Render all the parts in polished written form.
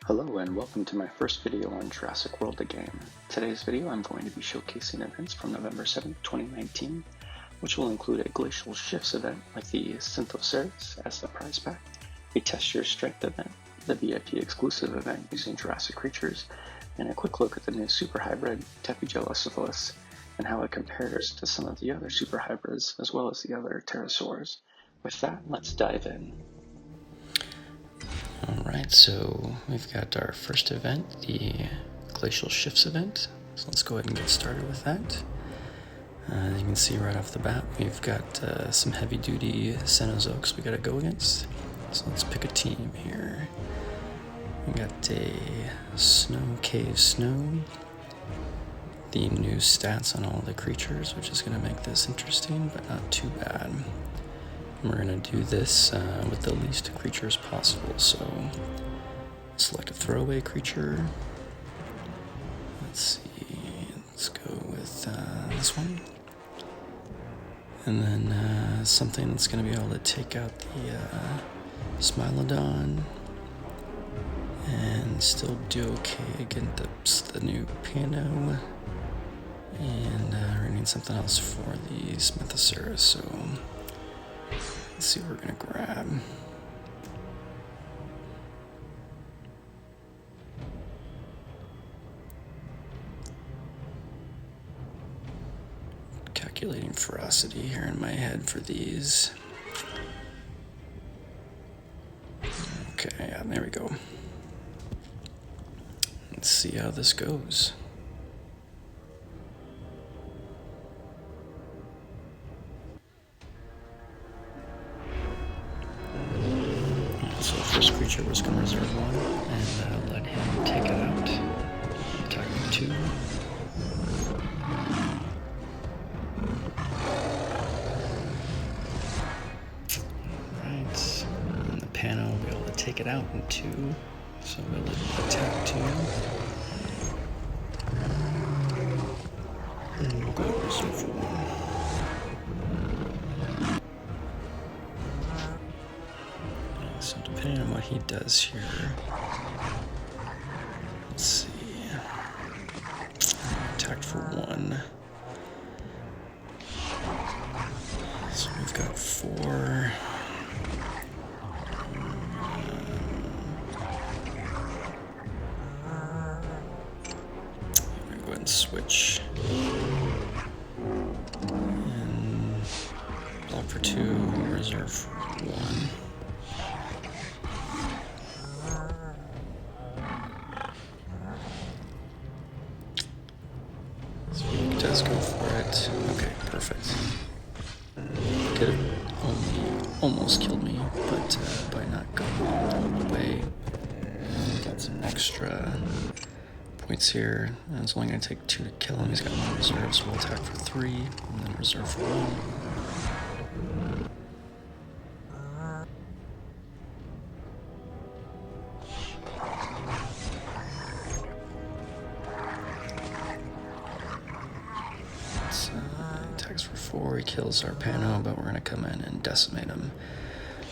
Hello and welcome to my first video on Jurassic World the game. Today's video I'm going to be showcasing events from November 7th, 2019, which will include a Glacial Shifts event like the Cenozoic as the prize pack, a Test Your Strength event, the VIP exclusive event using Jurassic creatures, and a quick look at the new super hybrid Tapejalocephalus and how it compares to some of the other super hybrids as well as the other pterosaurs. With that, let's dive in. Alright, so we've got our first event, the Glacial Shifts event. So let's go ahead and get started with that. You can see right off the bat, we've got some heavy-duty Cenozoics we gotta go against. So let's pick a team here. We got a Snow Cave Snow. The new stats on all the creatures, which is gonna make this interesting, but not too bad. We're going to do this with the least creatures possible, so select a throwaway creature. Let's see, let's go with this one. And then something that's going to be able to take out the Smilodon and still do okay against the new Pano. And we're needing something else for the Cenozoic, so let's see what we're gonna grab. Calculating ferocity here in my head for these. Okay, yeah, there we go. Let's see how this goes. So the first creature was going to reserve one and let him take it out. Attack with 2. Alright, and the Pano will be able to take it out in 2. So we'll let it attack 2. And we'll go to reserve for 1. So depending on what he does here, let's see, attack for 1. So we've got 4. I'm gonna go ahead and switch. And block for 2, reserve for 1. Does go for it. Okay, perfect. Could have almost killed me, but by not going all the way, got some extra points here. And it's only going to take 2 to kill him. He's got 1 reserve, so we'll attack for 3, and then reserve for 1. Attacks for 4, he kills our Pano, but we're going to come in and decimate him.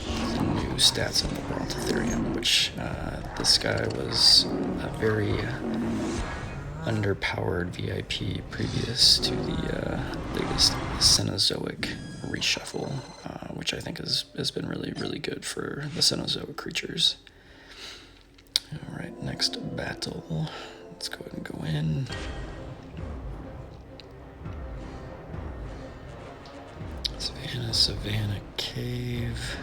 The new stats on the Brontotherium, which this guy was a very underpowered VIP previous to the latest Cenozoic reshuffle, which I think has been really, really good for the Cenozoic creatures. Alright, next battle. Let's go ahead and go in. Savannah Cave.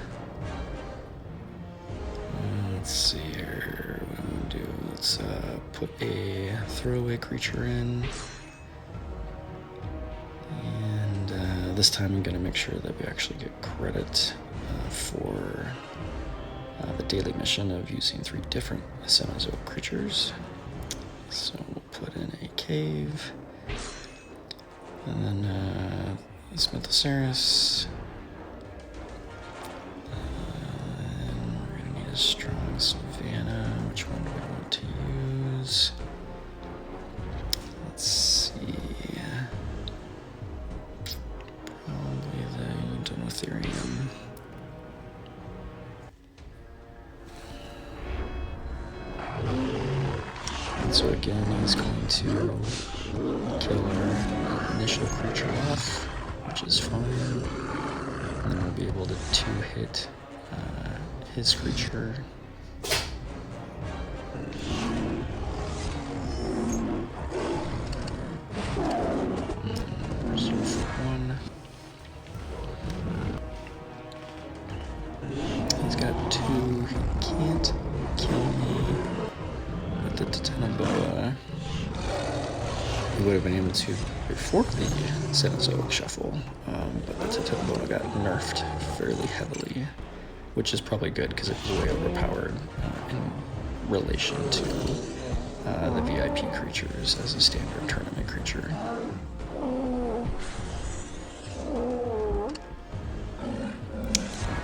Let's see here. What I'm gonna do? Let's put a throwaway creature in, and this time I'm gonna make sure that we actually get credit for the daily mission of using 3 different Cenozoic creatures. So we'll put in a cave, and then Cenozoic. A strong Savannah. Which one do we want to use? Let's see. Probably the Dinotherium. So again, he's going to kill our initial creature off, which is fine. And then we'll be able to two-hit his creature. Reserve for 1. He's got 2. He can't kill me with the Tapejalocephalus. He would have been able to before the Cenozoic shuffle, but the Tapejalocephalus got nerfed fairly heavily, which is probably good because it was way overpowered in relation to the VIP creatures as a standard tournament creature.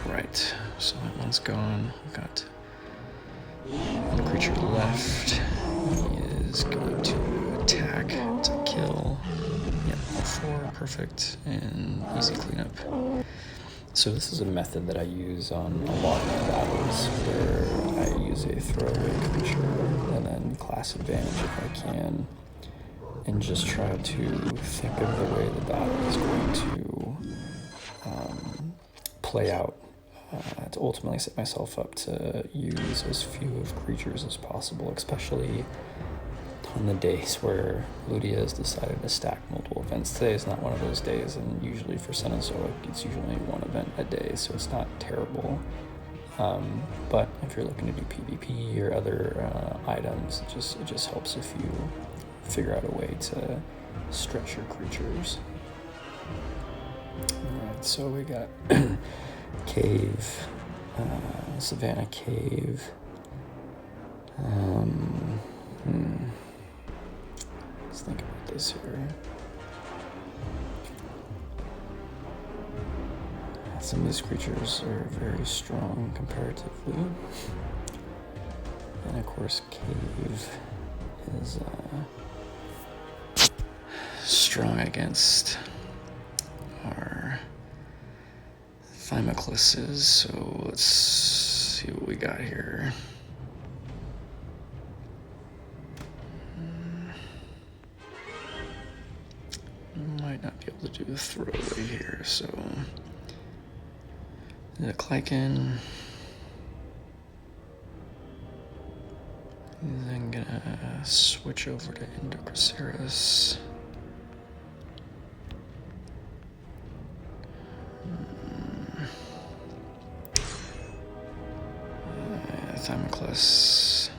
Right, so that one's gone. We've got one creature left. He is going to attack to kill. Yeah, all 4, perfect, and easy cleanup. So this is a method that I use on a lot of battles where I use a throwaway creature and then class advantage if I can, and just try to think of the way the battle is going to play out to ultimately set myself up to use as few of creatures as possible, especially on the days where Ludia has decided to stack multiple events. Today is not one of those days, and usually for Cenozoic, it's usually one event a day, so it's not terrible. But if you're looking to do PvP or other items, it just helps if you figure out a way to stretch your creatures. Alright, so we got Cave, Savannah Cave. Let's think about this here. Some of these creatures are very strong comparatively. And of course, Cave is strong against our Thymocluses, so let's see what we got here. Might not be able to do a throwaway here, so the Klykan. Then gonna switch over to Indocracerus. Thymoclus.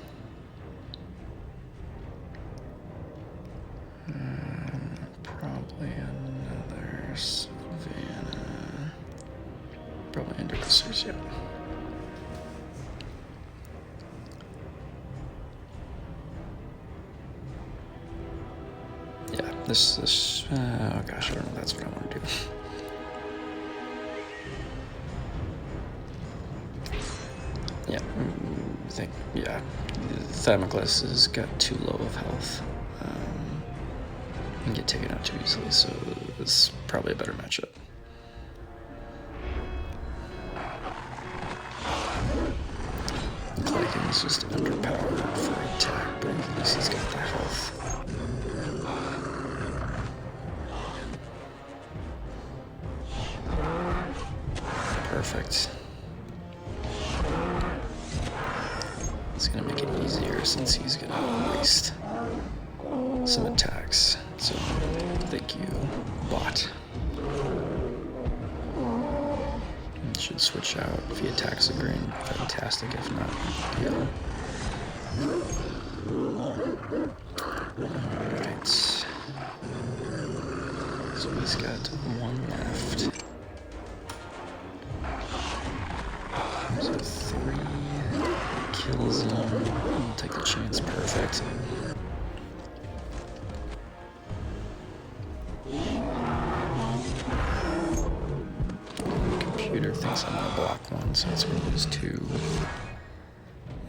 Probably another Savannah. Probably Indocracerus, yeah. Yeah, this, oh gosh, I don't know if that's what I want to do. Yeah, I think, yeah, Thymoclus has got too low of health and get taken out too easily, so it's probably a better matchup. Klykan is just underpowered for attack, but at least he's got the health. Perfect. It's gonna make it easier since he's gonna waste some attacks. So thank you, bot. It should switch out if he attacks a green. Fantastic, if not, yeah. Alright. So he's got one left. So 3 kills him. We'll take the chance. Perfect. Computer thinks I'm gonna block 1, so it's gonna lose 2.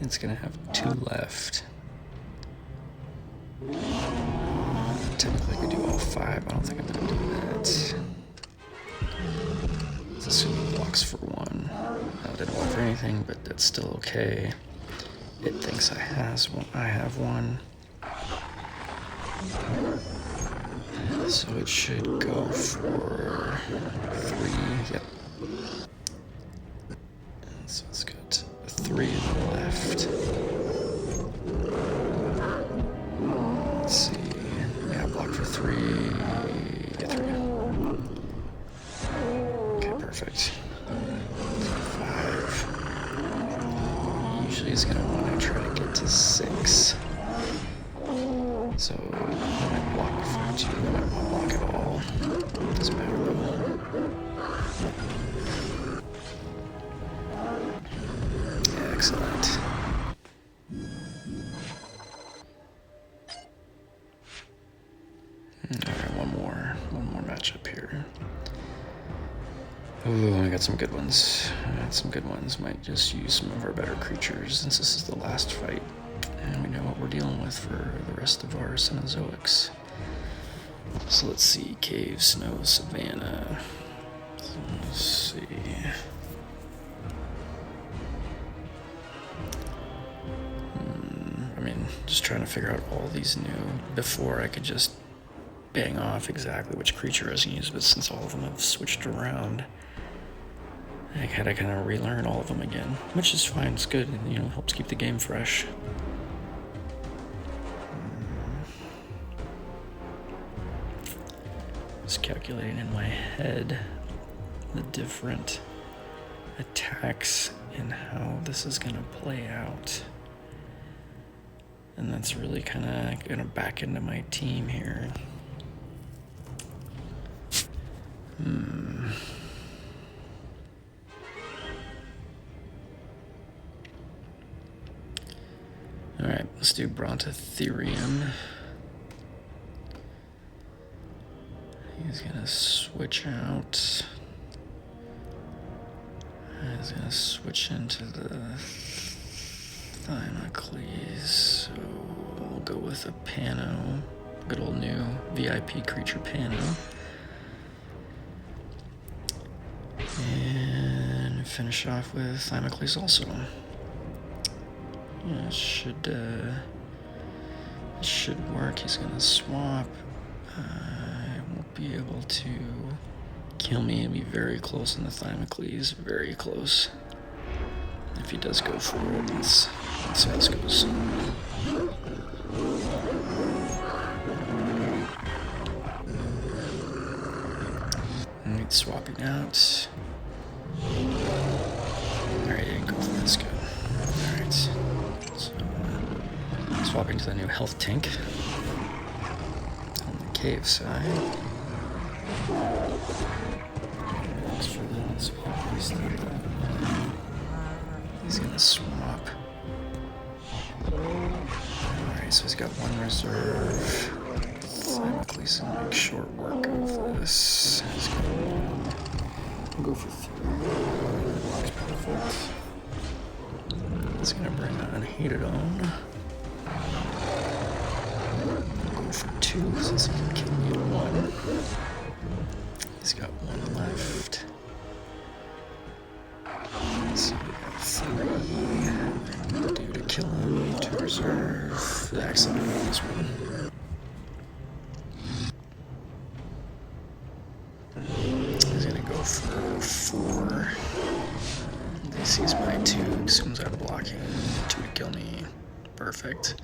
It's gonna have 2 left. Technically, I could do all 5. I don't think I'm gonna do that. Let's assume it blocks for 1. That didn't work for anything, but that's still okay. It thinks I have one. So it should go for 3. Yep. So it's got 3 in the left. Let's see. Yeah, block for 3. Yeah, 3. Okay, perfect. 5. Usually he's gonna want to try to get to 6. So I might block for 2. I might not block at all. Doesn't matter though. Excellent. Alright, one more matchup here. Ooh, I got some good ones. Might just use some of our better creatures since this is the last fight. And we know what we're dealing with for the rest of our Cenozoics. So let's see, cave, snow, savanna. So let's see. I mean, just trying to figure out all these new before I could just bang off exactly which creature I was going to use, but since all of them have switched around, I had to kind of relearn all of them again, which is fine, it's good, you know, helps keep the game fresh. Just calculating in my head the different attacks and how this is going to play out. And that's really kind of going to back into my team here. Alright, let's do Brontotherium. He's gonna switch out. He's gonna switch into the Thymocles. So we'll go with a Pano. Good old new VIP creature Pano. And finish off with Thymocles also. Yeah, it should work. He's gonna swap. Won't be able to kill me and be very close on the Thymocles. Very close. If he does go for it, let's see how this goes. Alright, swapping out. Alright, didn't go for this. Good. Alright. So, swapping to the new health tank on the cave side. He's gonna swap. Alright, so he's got 1 reserve. Thymocles will make short work of this. He's gonna go for 3. Looks perfect. He's gonna bring that unhated on. Go for 2 since he can kill me at 1. He's got 1 left. So we got 3. Due to kill him, 2 reserve. Excellent on this one. He's gonna go for 4. He sees my 2 as soon as I'm blocking. 2 to kill me. Perfect.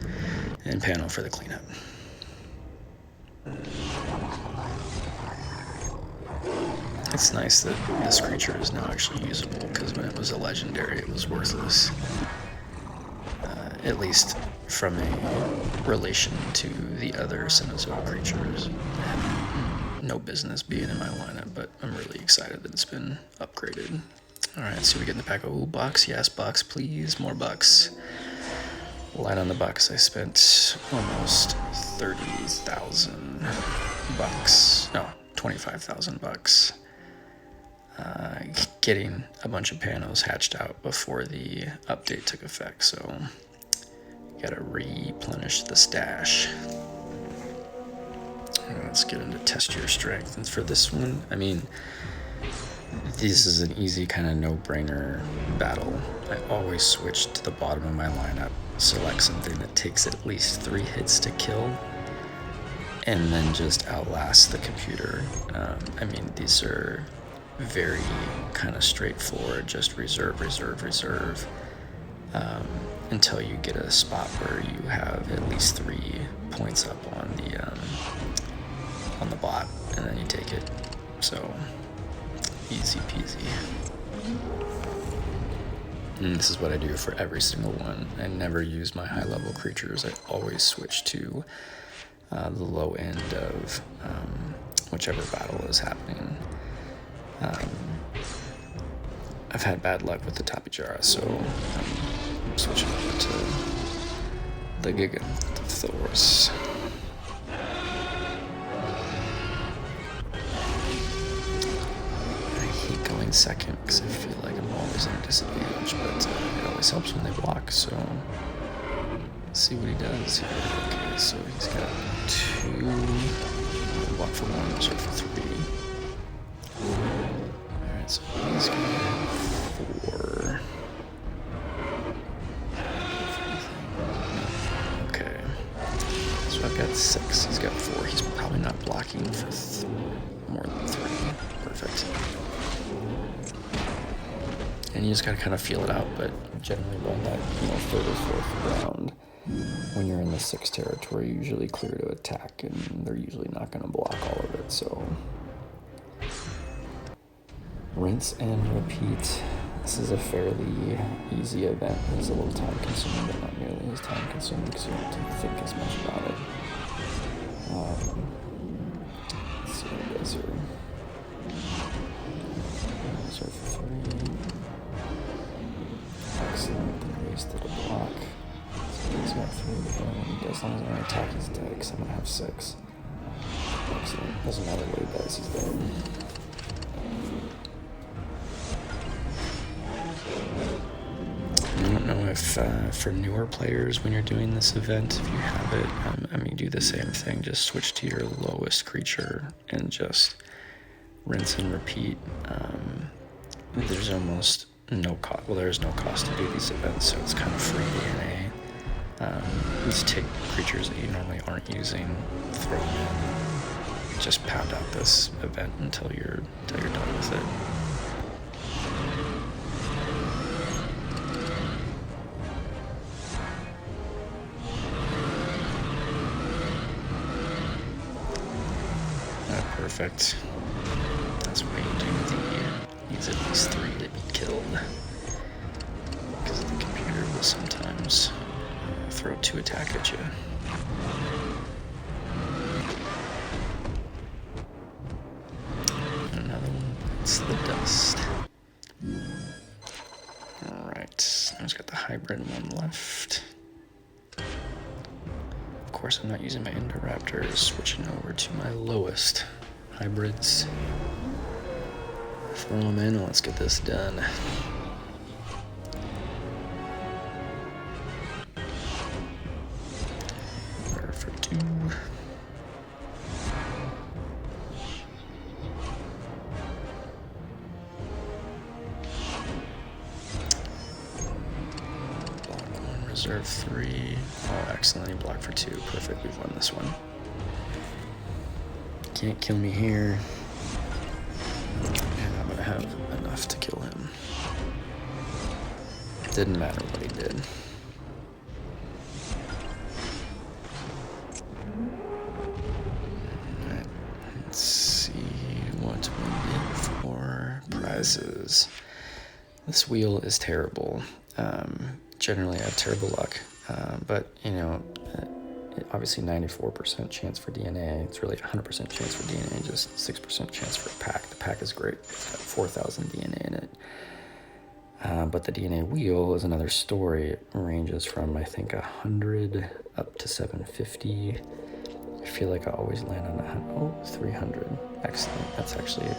And Pano for the cleanup. It's nice that this creature is now actually usable, because when it was a legendary, it was worthless. At least from a relation to the other Cenozoic creatures. No business being in my lineup, but I'm really excited that it's been upgraded. Alright, so we get in the pack. Oh, bucks. Yes, bucks, please. More bucks. Light on the bucks. I spent almost 30,000 bucks. No, 25,000 bucks. Getting a bunch of Panos hatched out before the update took effect, so gotta replenish the stash. Let's get into test your strength. And for this one, I mean, this is an easy kind of no-brainer battle. I always switch to the bottom of my lineup, select something that takes at least 3 hits to kill, and then just outlast the computer. I mean, these are very kind of straightforward, just reserve, until you get a spot where you have at least 3 points up on the bot, and then you take it. So easy peasy. And this is what I do for every single one. I never use my high level creatures. I always switch to the low end of whichever battle is happening. I've had bad luck with the Tapejara, so I'm switching over to the Giganthosaurus. I hate going second because I feel like I'm always at a disadvantage, but it always helps when they block, so let's see what he does here. Okay, so he's got 2, block for 1, reserve for 3. Alright, so he's gonna have 4. Okay, so I've got 6, he's got 4. He's probably not blocking for more than 3. Perfect. And you just gotta kind of feel it out, but generally run that, third or fourth round. When you're in the 6 territory, usually clear to attack, and they're usually not going to block all of it, so rinse and repeat. This is a fairly easy event. It's a little time consuming, but not nearly as time consuming because you don't have to think as much about it. Let's see what he does here. Reserve for 3. Excellent. Then wasted a block. He's got 3 to go when he does. As long as I don't attack, he's dead, because I'm going to have 6. Excellent. Doesn't matter what he does, he's dead. I don't know if for newer players, when you're doing this event, if you have it, I mean, do the same thing. Just switch to your lowest creature and just rinse and repeat. There's almost no cost. Well, there's no cost to do these events, so it's kind of free DNA. Just take creatures that you normally aren't using, throw them in, just pound out this event until you're done with it. Perfect. That's why you do needs at least 3 to be killed, because the computer will sometimes throw 2 attack at you. Another one. It's the dust. Alright, I've got the hybrid one left. Of course, I'm not using my Indoraptors, switching over to my lowest hybrids. Throw them in and let's get this done. For 2. Block 1, reserve 3. Oh, excellent. He blocked for 2. Perfect. We've won this one. Can't kill me here. And I'm gonna have enough to kill him. Didn't matter what he did. Alright, let's see what we get for prizes. This wheel is terrible. Generally I have terrible luck, but obviously 94% chance for DNA. It's really 100% chance for DNA, just 6% chance for a pack. The pack is great. It's got 4,000 DNA in it. But the DNA wheel is another story. It ranges from, I think, 100 up to 750. I feel like I always land on 300. Excellent. That's actually,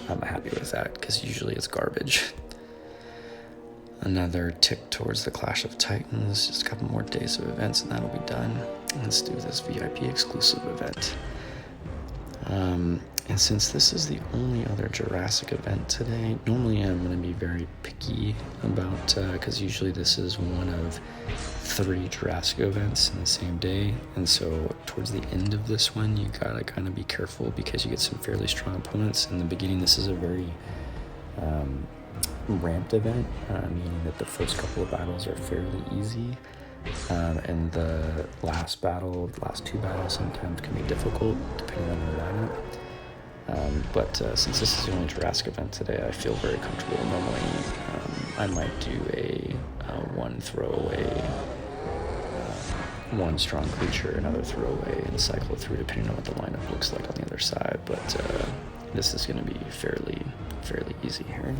I'm happy with that, because usually it's garbage. Another tick towards the Clash of Titans. Just a couple more days of events and that'll be done. Let's do this VIP exclusive event. And since this is the only other Jurassic event today, normally I'm going to be very picky about, because usually this is one of 3 Jurassic events in the same day, and so towards the end of this one you gotta kind of be careful because you get some fairly strong opponents. In the beginning this is a very ramped event, meaning that the first couple of battles are fairly easy, and the last 2 battles sometimes can be difficult depending on your lineup. But since this is the only Jurassic event today, I feel very comfortable. Normally I might do a 1 throwaway, 1 strong creature, another throwaway, and cycle through depending on what the lineup looks like on the other side, but this is going to be fairly easy here.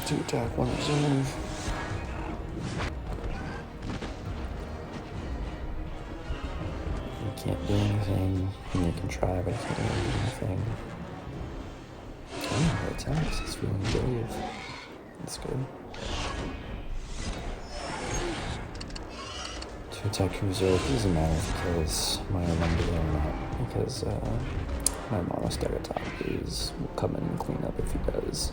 2 attack, 1 reserve. You can't do anything. You can try, but you can't really do anything. Oh, it attacks. It's feeling brave. That's good. 2 attack reserve. It doesn't matter if he kills my Lumberjack or not, because my Mono Stegosaurus will come in and clean up if he does.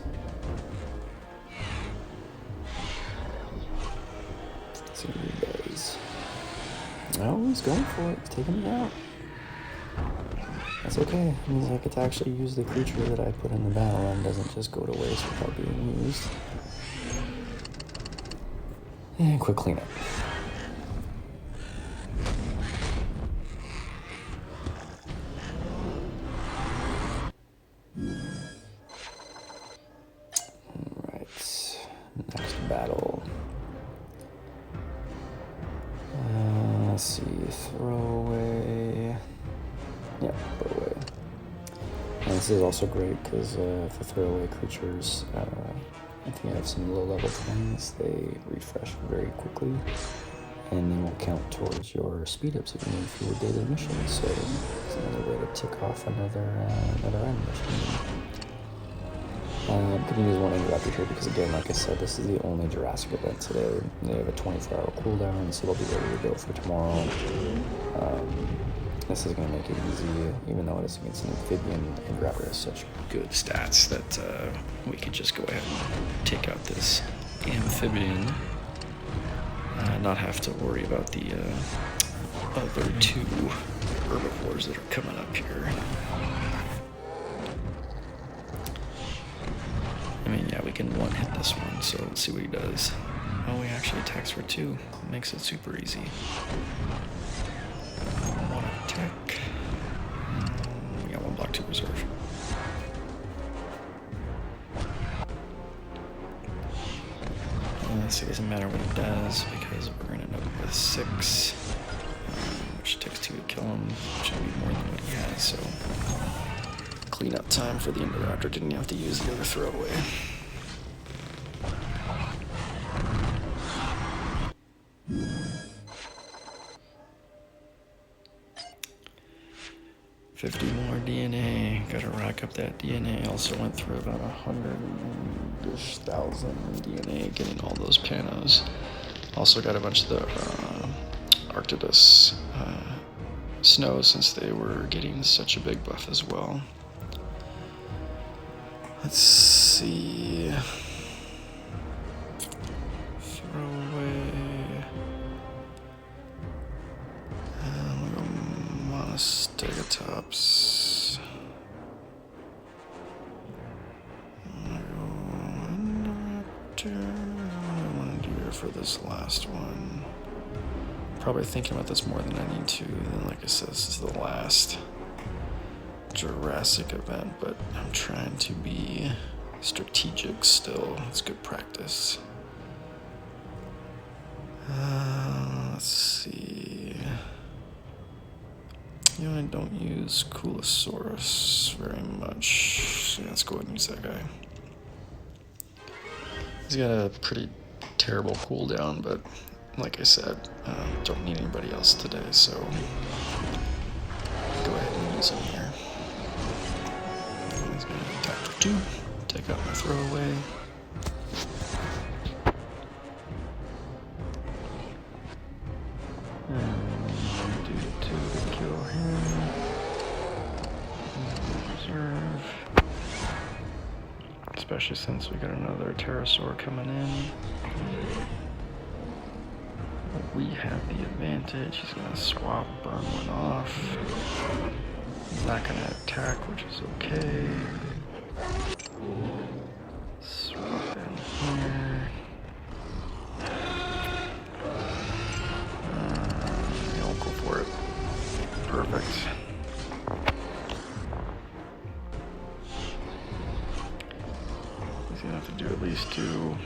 Let's see what he does. Oh, he's going for it. He's taking me out. That's okay. It means I get to actually use the creature that I put in the battle and doesn't just go to waste without being used. And quick cleanup. Alright. Next battle. Let's see. Throwaway. Yeah, throwaway. And this is also great because for throwaway creatures, if you have some low-level things, they refresh very quickly, and they will count towards your speed-ups if you need for your daily missions. So it's another way to tick off another end mission. I'm going to use 1 interrupter here because, again, like I said, this is the only Jurassic event today. They have a 24-hour cooldown, so they'll be ready to go for tomorrow. This is going to make it easy, even though it is against an amphibian. Interrupter has such good stats that we could just go ahead and take out this amphibian, not have to worry about the other 2 herbivores that are coming up here. I mean, yeah, we can 1-hit this one, so let's see what he does. Oh, he actually attacks for 2. Makes it super easy. 1 attack. We got 1 block, 2 reserve. It doesn't matter what he does because we're going to end up with 6, which takes 2 to kill him, which should be more than what he has, so cleanup time for the Indoraptor. Didn't have to use the other throwaway. $50 more DNA. Gotta rack up that DNA. Also went through about 100-ish thousand DNA getting all those panos. Also got a bunch of the Arctidus snow since they were getting such a big buff as well. Let's see. Throwaway. Stegosaurus. What I want to do here for this last one. Probably thinking about this more than I need to. Then, like I said, this is the last Jurassic event, but I'm trying to be strategic still. It's good practice. Let's see. You know, I don't use Coolosaurus very much. So let's go ahead and use that guy. He's got a pretty terrible cooldown, but like I said, don't need anybody else today, so go ahead and use him here. He's going to attack for 2, take out my throwaway. especially since we got another pterosaur coming in. We have the advantage. He's gonna swap, burn one off. He's not gonna attack, which is okay. Swap in here. I'll go for it. Perfect. He's gonna have to do at least 2.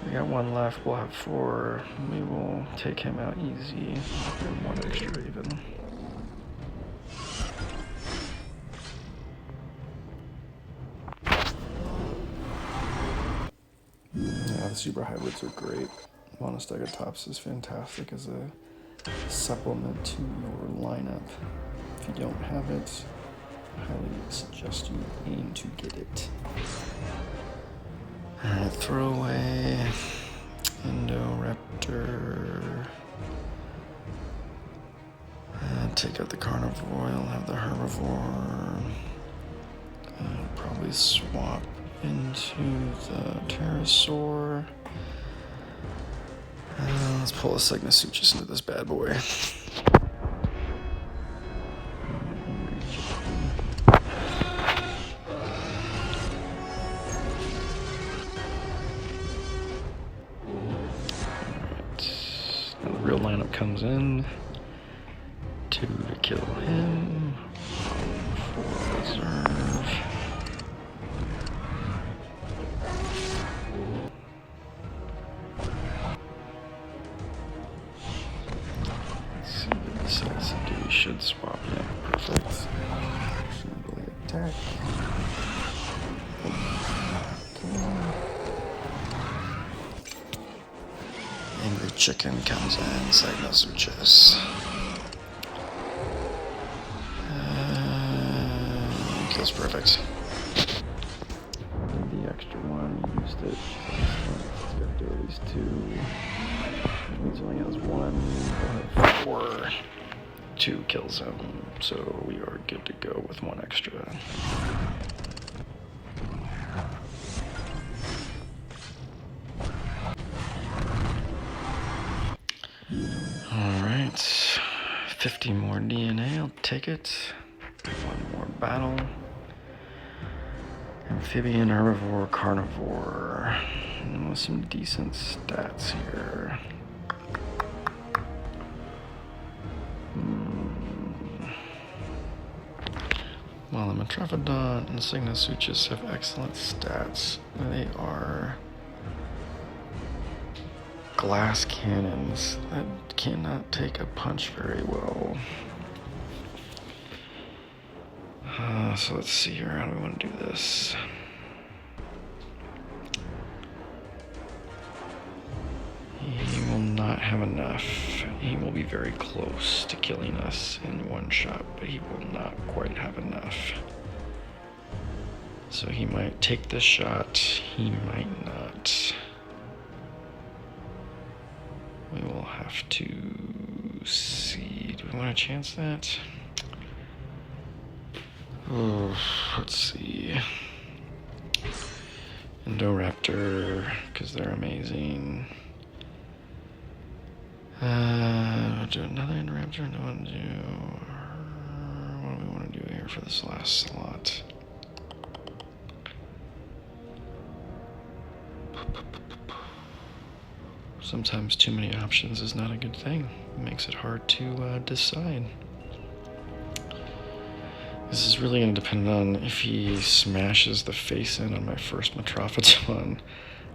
We got 1 left, we'll have 4. We will take him out easy. And 1 extra even. Yeah, the super hybrids are great. Monostegotops is fantastic as a supplement to your lineup. If you don't have it, I highly suggest you aim to get it. Alright, throw away Indoraptor. Take out the carnivore, I'll have the herbivore. Probably swap into the pterosaur. Let's pull a Cenozoic into this bad boy. Now the real lineup comes in. 2 to kill him. 1 for reserve. Let's see what he decides to do. He should swap. Yeah, perfect. Simply attack. Angry chicken comes in, Cenozoic. Kills perfect. The extra 1, used it. He's got to do at least 2. That means he only has 1. We'll have 4. 2 kills him, so we are good to go with 1 extra. Alright, 50 more DNA, I'll take it. 1 more battle. Amphibian, herbivore, carnivore. And with some decent stats here. Well, the Metrophodon and Cenozoic have excellent stats. They are glass cannons that cannot take a punch very well. So let's see here, how do we want to do this? He will not have enough. He will be very close to killing us in 1 shot, but he will not quite have enough. So he might take this shot, he might not. We will have to see. Do we want to chance that? Oh, let's see. Indoraptor, because they're amazing. Do another Indoraptor? No one do. What do we want to do here for this last slot? Sometimes too many options is not a good thing. It makes it hard to decide. This is really going to depend on if he smashes the face in on my first Metrophodon,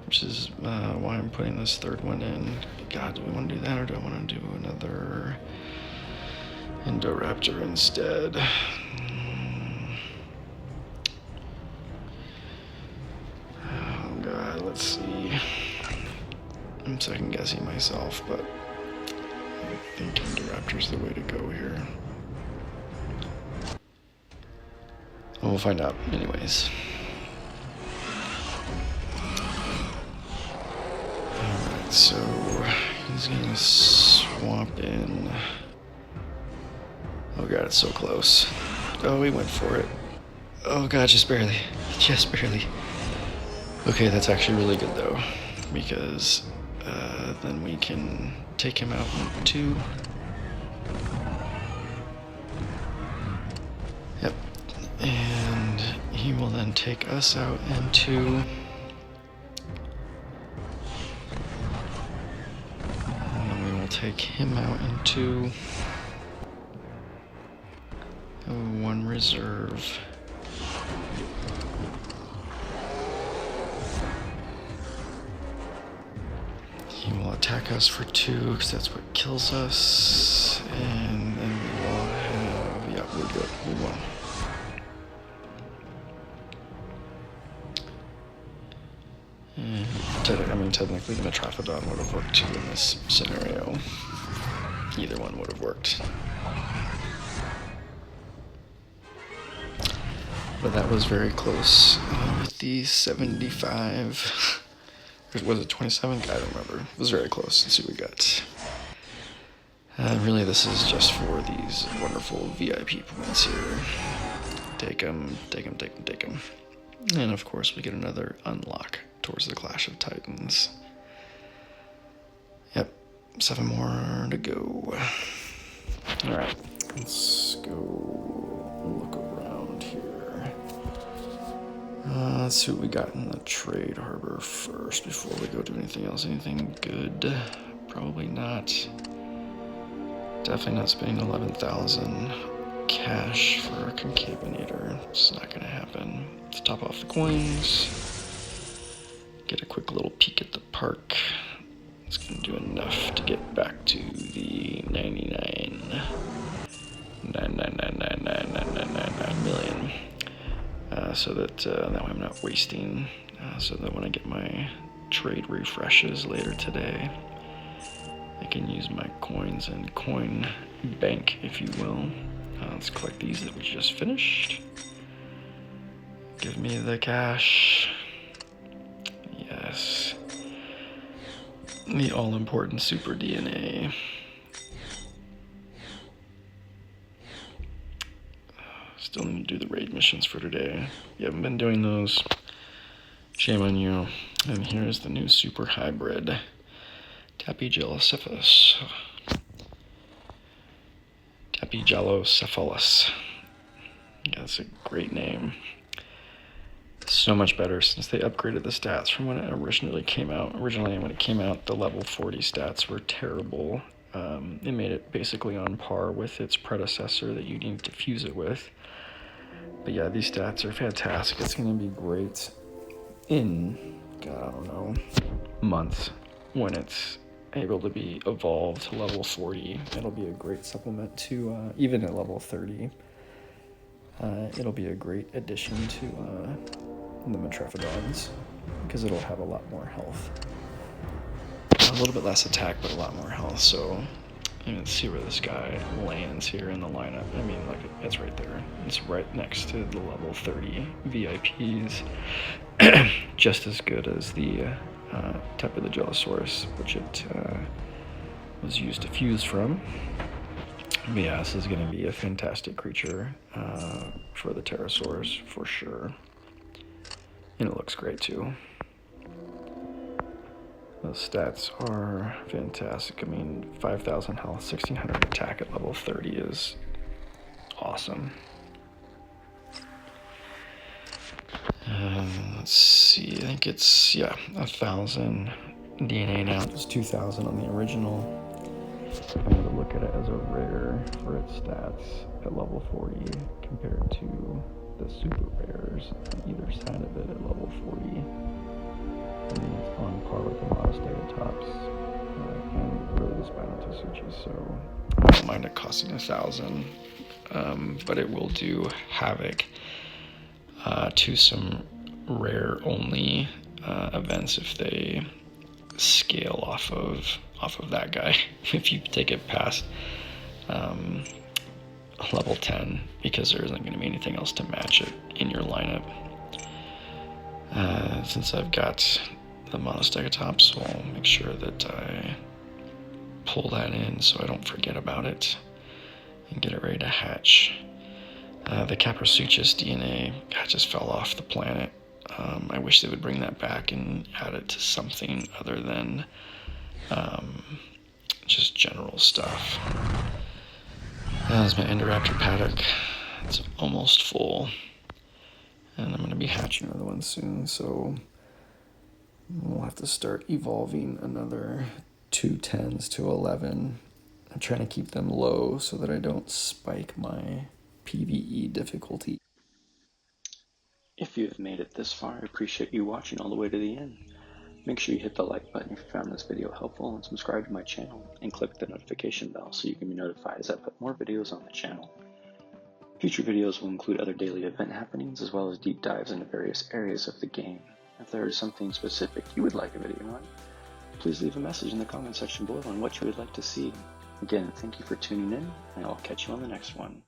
which is why I'm putting this 3rd one in. God, do we want to do that, or do I want to do another Indoraptor instead? Oh God, let's see. I'm second guessing myself, but I think Indoraptor's the way to go here. We'll find out anyways. Alright, so he's gonna swap in. Oh God, it's so close. Oh, he went for it. Oh god, just barely. Just barely. Okay, that's actually really good though, because then we can take him out in 2. Yep. And he will then take us out in 2. And then we will take him out in 2. 1 reserve. He will attack us for 2 because that's what kills us, and then we will have, yeah, we're good, we won. And I mean, technically the Metrophodon would have worked too in this scenario. Either one would have worked. But that was very close with the 75. Was it 27? I don't remember. It was very close. Let's see what we got. Really, this is just for these wonderful VIP points here. Take them, take them, take them, take them. And of course, we get another unlock towards the Clash of Titans. Yep, 7 more to go. Alright, let's go look around here. Let's see what we got in the trade harbor first before we go do anything else. Anything good? Probably not. Definitely not spending 11,000 cash for a concavenator. It's not gonna happen. Let's top off the coins. Get a quick little peek at the park. It's gonna do enough to get back to the 999 million. So that that way I'm not wasting, so that when I get my trade refreshes later today, I can use my coins and coin bank, if you will. Let's collect these that we just finished. Give me the cash. Yes. The all-important super DNA. Still need to do the raid missions for today. You haven't been doing those. Shame on you. And here's the new super hybrid. Tapejalocephalus. Tapejalocephalus. Yeah, that's a great name. So much better since they upgraded the stats from when it originally came out. Originally, when it came out, the level 40 stats were terrible. It made it basically on par with its predecessor that you need to fuse it with. But yeah, these stats are fantastic. It's going to be great in, God, I don't know, months when it's able to be evolved to level 40. It'll be a great supplement to, even at level 30, it'll be a great addition to the Metrophodons, because it'll have a lot more health. A little bit less attack, but a lot more health, so let's see where this guy lands here in the lineup. I mean, like, it's right there. It's right next to the level 30 VIPs. Just as good as the Tapejalocephalus, which it was used to fuse from. But yeah, this is going to be a fantastic creature for the pterosaurs, for sure. And it looks great, too. The stats are fantastic. I mean, 5,000 health, 1,600 attack at level 30 is awesome. Let's see, I think it's, yeah, 1,000 DNA now. It was 2,000 on the original. I'm going to look at it as a rare for its stats at level 40 compared to the super rares on either side of it at level 40. I mean, it's on par with the Monostegotops and really the Spinotasuchis, so I don't mind it costing 1,000, but it will do havoc to some rare only events if they scale off of that guy. If you take it past level 10, because there isn't going to be anything else to match it in your lineup. Since I've got the Monostegotops, I'll make sure that I pull that in so I don't forget about it and get it ready to hatch. The Caprosuchus DNA just fell off the planet. I wish they would bring that back and add it to something other than just general stuff. That's my Endoraptor paddock. It's almost full. And I'm going to be hatching another one soon, so we'll have to start evolving another 2 10s to 11. I'm trying to keep them low so that I don't spike my PvE difficulty. If you have made it this far, I appreciate you watching all the way to the end. Make sure you hit the like button if you found this video helpful, and subscribe to my channel, and click the notification bell so you can be notified as I put more videos on the channel. Future videos will include other daily event happenings as well as deep dives into various areas of the game. If there is something specific you would like a video on, please leave a message in the comment section below on what you would like to see. Again, thank you for tuning in, and I'll catch you on the next one.